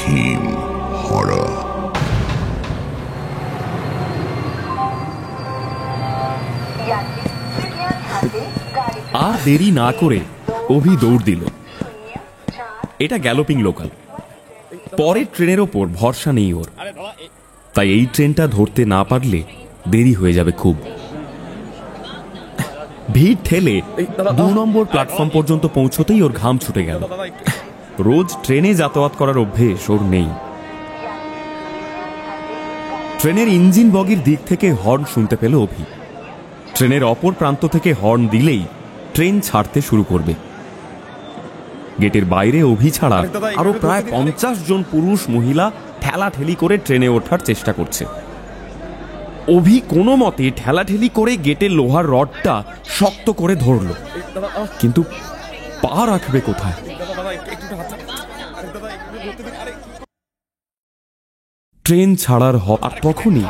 theme horror. আর দেরি না করে অভি দৌড় দিল। এটা গ্যালোপিং লোকাল, পরের ট্রেনের ওপর ভরসা নেই ওর, তাই এই ট্রেনটা ধরতে না পারলে দেরি হয়ে যাবে খুব। ভিড় ঠেলে 2 নম্বর প্ল্যাটফর্ম পর্যন্ত পৌঁছতেই ওর ঘাম ছুটে গেল। রোজ ট্রেনে যাতায়াত করার অভ্যেস ওর নেই। ট্রেনের ইঞ্জিন বগির দিক থেকে হর্ন শুনতে পেল অভি। ট্রেনের অপর প্রান্ত থেকে হর্ন দিলেই ট্রেন ছাড়তে শুরু করবে। গেটের বাইরে অভি ছাড়া আরো প্রায় 50 জন পুরুষ মহিলা ঠেলাঠেলি করে ট্রেনে ওঠার চেষ্টা করছে। অভি কোনো মতে ঠেলাঠেলি করে গেটের লোহার রডটা শক্ত করে ধরল, কিন্তু পা রাখবে কোথায়? ট্রেন ছাড়ার আর তখনই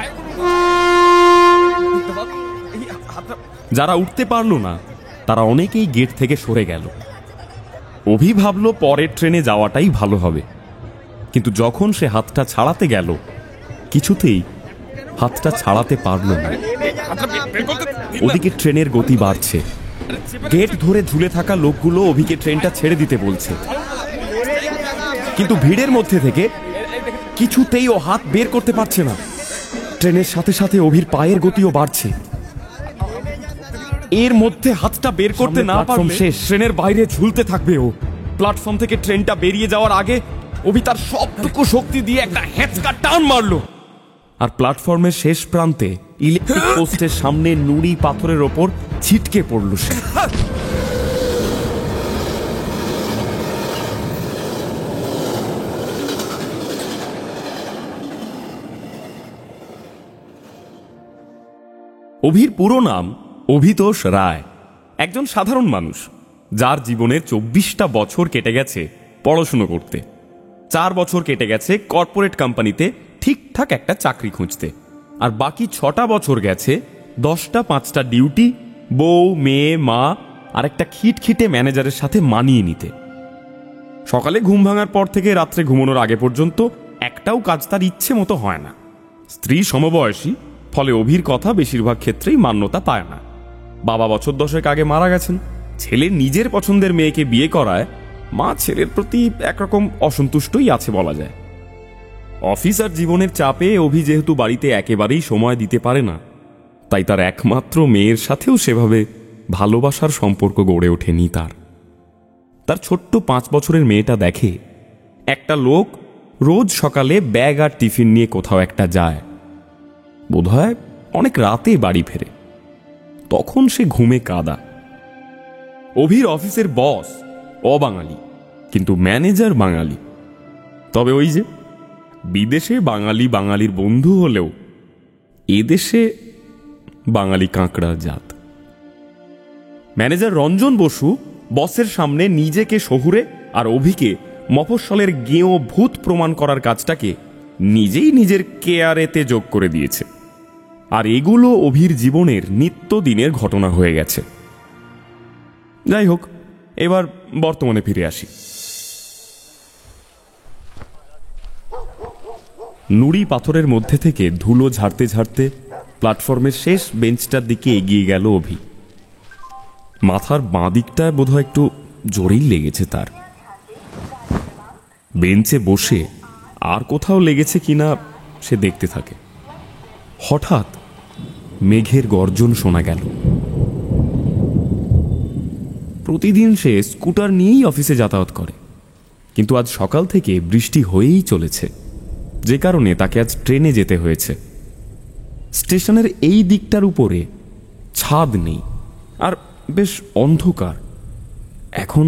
যারা উঠতে পারল না তারা অনেকেই গেট থেকে সরে গেল। অভি ভাবল পরের ট্রেনে যাওয়াটাই ভালো হবে, কিন্তু যখন সে হাতটা ছাড়াতে গেল কিছুতেই হাতটা ছাড়াতে পারল না। ওদিকে ট্রেনের গতি বাড়ছে। গেট ধরে ঝুলে থাকা লোকগুলো অভিকে ট্রেনটা ছেড়ে দিতে বলছে, কিন্তু ভিড়ের মধ্যে থেকে কিছুতেই ও হাত বের করতে পারছে না। ট্রেনের সাথে সাথে অভির পায়ের গতিও বাড়ছে। এর মধ্যে হাতটা বের করতে না পারলে শেষ, ট্রেনের বাইরে ঝুলতে থাকবে ও। প্ল্যাটফর্ম থেকে ট্রেনটা বেরিয়ে যাওয়ার আগে অভি তার সবটুকু শক্তি দিয়ে একটা হ্যাঁচকা টান মারলো, আর প্ল্যাটফর্মের শেষ প্রান্তে ইলেকট্রিক পোস্টের সামনে নুড়ি পাথরের ওপর ছিটকে পড়ল সে। অভির পুরো নাম অভিতোষ রায়। একজন সাধারণ মানুষ যার জীবনের 24টা বছর কেটে গেছে পড়াশুনো করতে, 4 বছর কেটে গেছে কর্পোরেট কোম্পানিতে ঠিকঠাক একটা চাকরি খুঁজতে, আর বাকি 6টা বছর গেছে 10টা 5টা ডিউটি, বউ মেয়ে মা আর একটা খিটখিটে ম্যানেজারের সাথে মানিয়ে নিতে। সকালে ঘুম ভাঙার পর থেকে রাত্রে ঘুমানোর আগে পর্যন্ত একটাও কাজ তার ইচ্ছে মতো হয় না। স্ত্রী সমবয়সী, ফলে অভির কথা বেশিরভাগ ক্ষেত্রেই মান্যতা পায় না। বাবা বছর 10 আগে মারা গেছেন। ছেলে নিজের পছন্দের মেয়েকে বিয়ে করায় মা ছেলের প্রতি একরকম অসন্তুষ্টই আছে বলা যায়। অফিস আর জীবনের চাপে অভি যেহেতু বাড়িতে একেবারেই সময় দিতে পারে না, তাই তার একমাত্র মেয়ের সাথেও সেভাবে ভালোবাসার সম্পর্ক গড়ে ওঠেনি তার ছোট্ট 5 বছরের মেয়েটা দেখে একটা লোক রোজ সকালে ব্যাগ আর টিফিন নিয়ে কোথাও একটা যায়, বোধহয় অনেক রাতে বাড়ি ফেরে। তখন সে ঘুমে কাঁদা। অভির অফিসের বস অবাঙালি, কিন্তু ম্যানেজার বাঙালি। তবে ওই যে বিদেশে বাঙালি বাঙালির বন্ধু হলেও এদেশে বাঙালি কাঁকড়ার জাত। ম্যানেজার রঞ্জন বসু বসের সামনে নিজেকে শহুরে আর অভিকে মফস্বলের গেঁয়ো ভূত প্রমাণ করার কাজটাকে নিজেই নিজের কেয়ারেতে যোগ করে দিয়েছে, আর এগুলো অভির জীবনের নিত্যদিনের ঘটনা হয়ে গেছে। যাই হোক, এবার বর্তমানে ফিরে আসি। নুড়ি পাথরের মধ্যে থেকে ধুলো ঝাড়তে ঝাড়তে প্ল্যাটফর্মের শেষ বেঞ্চটার দিকে এগিয়ে গেল অভি। মাথার বাঁ দিকটায় বোধহয় একটু জোরেই লেগেছে তার। বেঞ্চে বসে আর কোথাও লেগেছে কিনা সে দেখতে থাকে। হঠাৎ মেঘের গর্জন শোনা গেল। প্রতিদিন সে স্কুটার নিয়েই অফিসে যাতায়াত করে, কিন্তু আজ সকাল থেকে বৃষ্টি হয়েই চলেছে, যে কারণে তাকে আজ ট্রেনে যেতে হয়েছে। স্টেশনের এই দিকটার উপরে ছাদ নেই আর বেশ অন্ধকার। এখন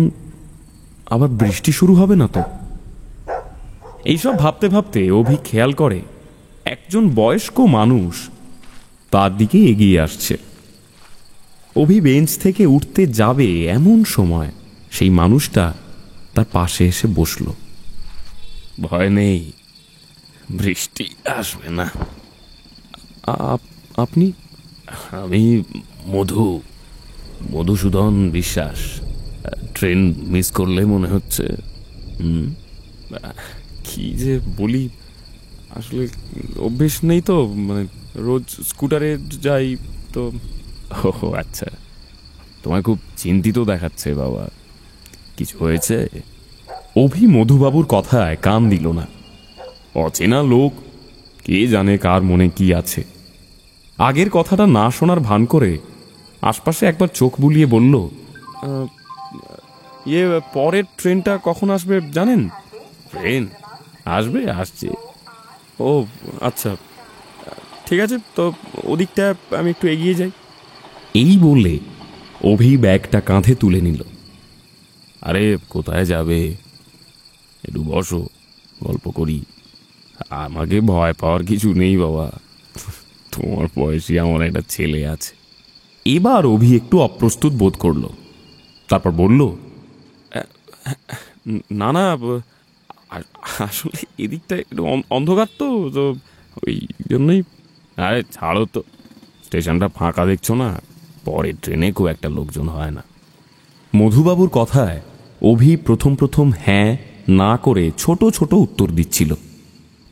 আবার বৃষ্টি শুরু হবে না তো? এইসব ভাবতে ভাবতে অভি খেয়াল করে একজন বয়স্ক মানুষ তার দিকে এগিয়ে আসছে। অভি বেঞ্চ থেকে উঠতে যাবে এমন সময় সেই মানুষটা তার পাশে এসে বসল। ভয় নেই, বৃষ্টি আসবে না। আপনি? আমি মধুসূদন বিশ্বাস। ট্রেন মিস করলে মনে হচ্ছে। কি যে বলি, আসলে অভ্যেস নেই তো, মানে রোজ স্কুটারে যাই তো। ও আচ্ছা, তোমায় খুব চিন্তিত দেখাচ্ছে বাবা, কিছু হয়েছে? অভি মধুবাবুর কথায় কান দিল না। অচেনা লোক, কে জানে কার মনে কি আছে। আগের কথাটা না শোনার ভান করে আশপাশে একবার চোখ বুলিয়ে বলল, ইয়ে, পরের ট্রেনটা কখন আসবে জানেন? ট্রেন আসবে, আসছে। ও আচ্ছা, ঠিক আছে, তো ওদিকটা আমি একটু এগিয়ে যাই। এই বলে অভি ব্যাগটা কাঁধে তুলে নিল। আরে কোথায় যাবে, একটু বসো, গল্প করি। আমাকে ভয় পাওয়ার কিছু নেই বাবা, তোমার বয়সী আমার একটা ছেলে আছে। এবার অভি একটু অপ্রস্তুত বোধ করলো, তারপর বলল, না না, আসলে এদিকটা একটু অন্ধকার তো, তো ওই জন্যই। আরে ছাড়ো তো, স্টেশনটা ফাঁকা দেখছো না, পরের ট্রেনে খুব একটা লোকজন হয় না। মধুবাবুর কথায় অভি প্রথম প্রথম হ্যাঁ না করে ছোট ছোট উত্তর দিচ্ছিল,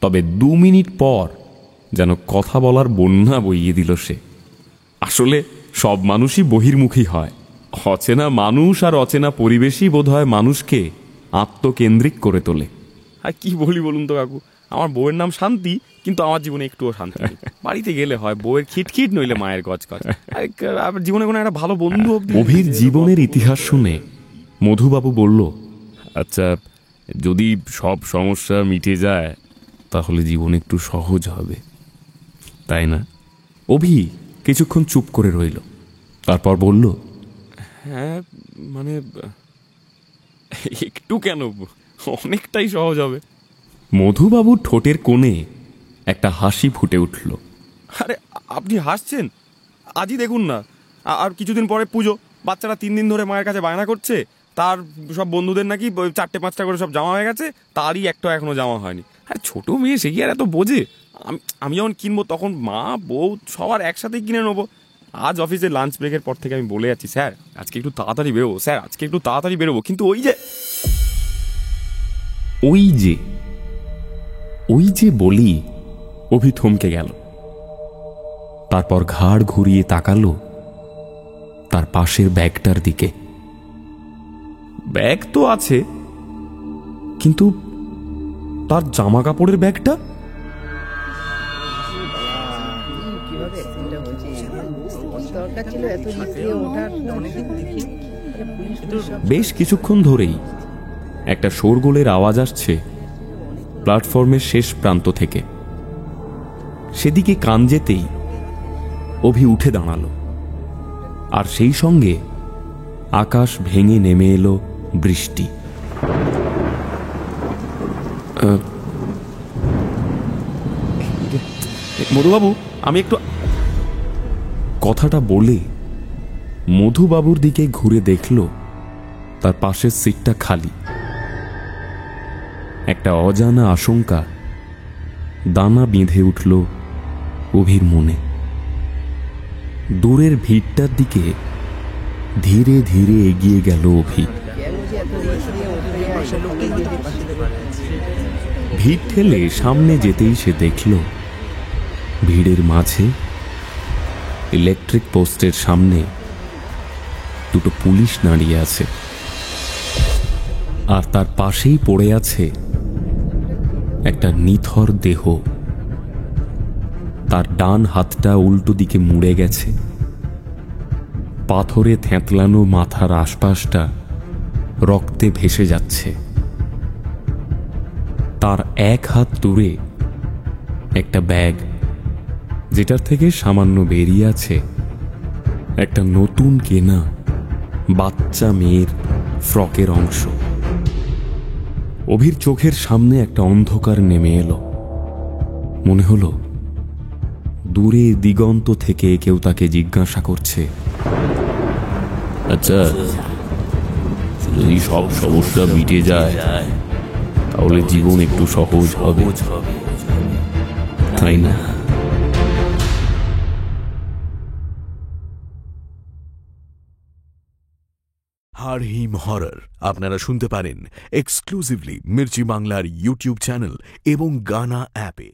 তবে 2 মিনিট পর যেন কথা বলার বন্যা বইয়ে দিল সে। আসলে সব মানুষই বহির্মুখী হয়, অচেনা মানুষ আর অচেনা পরিবেশই বোধহয় মানুষকে আত্মকেন্দ্রিক করে তোলে। আর কি বলি বলুন তো কাকু, আমার বউয়ের নাম শান্তি, কিন্তু আমার জীবনে একটুও শান্তি নেই। বাড়িতে গেলে হয় বউয়ের খিটখিট, নইলে মায়ের গজগজ। জীবনে কোনো একটা ভালো বন্ধু। অভির জীবনের ইতিহাস শুনে মধুবাবু বলল, আচ্ছা, যদি সব সমস্যা মিটে যায় তাহলে জীবন একটু সহজ হবে, তাই না? অভি কিছুক্ষণ চুপ করে রইল, তারপর বলল, হ্যাঁ মানে একটু কেন, অনেকটাই সহজ হবে। মধুবাবুর ঠোঁটের কোণে একটা হাসি ফুটে উঠল। আরে আপনি হাসছেন? আজই দেখুন না, আর কিছুদিন পরে পুজো, বাচ্চারা 3 দিন ধরে মায়ের কাছে বায়না করছে, তার সব বন্ধুদের নাকি 4টে-5টা করে সব জামা হয়ে গেছে, তারই একটা এখনো জামা হয়নি। আর ছোট মেয়ে, সে কি আর এত বোঝে? আমি যখন কিনবো তখন মা বউ সবার একসাথেই কিনে নেবো। আজ অফিসে লাঞ্চ ব্রেকের পর থেকে আমি বলে যাচ্ছি, স্যার আজকে একটু তাড়াতাড়ি বেরোবো, স্যার আজকে একটু তাড়াতাড়ি বেরোবো, কিন্তু ওই যে বলি অভি থমকে গেল। তারপর ঘাড় ঘুরিয়ে তাকালো তার পাশের ব্যাগটার দিকে। ব্যাগ তো আছে, কিন্তু তার জামা কাপড়ের ব্যাগটা? বেশ কিছুক্ষণ ধরেই একটা শোরগোলের আওয়াজ আসছে প্ল্যাটফর্মের শেষ প্রান্ত থেকে। সেদিকে কান যেতেই অভি উঠে দাঁড়ালো, আর সেই সঙ্গে আকাশ ভেঙে নেমে এলো বৃষ্টি। মধুবাবু, আমি একটু। কথাটা বলে মধুবাবুর দিকে ঘুরে দেখল তার পাশের সিটটা খালি। একটা অজানা আশঙ্কা দানা বেঁধে উঠল অভির মনে। দূরের ভিড়টার দিকে ধীরে ধীরে এগিয়ে গেল অভি। ভিড় ঠেলে সামনে যেতেই সে দেখল ভিড়ের মাঝে ইলেকট্রিক পোস্টের সামনে 2টো পুলিশ দাঁড়িয়ে আছে, আর তার পাশেই পড়ে আছে একটা নিথর দেহ। তার ডান হাতটা উল্টো দিকে মুড়ে গেছে, পাথরে থেঁতলানো মাথার আশপাশটা রক্তে ভেসে যাচ্ছে। তার এক হাত দূরে একটা ব্যাগ, যেটার থেকে সামান্য বেরিয়ে আছে একটা নতুন কেনা বাচ্চা মেয়ের ফ্রকের অংশ। অভির চোখের সামনে একটা অন্ধকার নেমে এলো। মনে হলো দূরে দিগন্ত থেকে কেউ তাকে জিজ্ঞাসা করছে, আচ্ছা, যদি সব সমস্যা মিটে যায় তাহলে জীবন একটু সহজ হবে, তাই না? হাড় হিম হরর আপনারা শুনতে পারেন এক্সক্লুসিভলি মির্চি বাংলার ইউটিউব চ্যানেল এবং গানা অ্যাপে।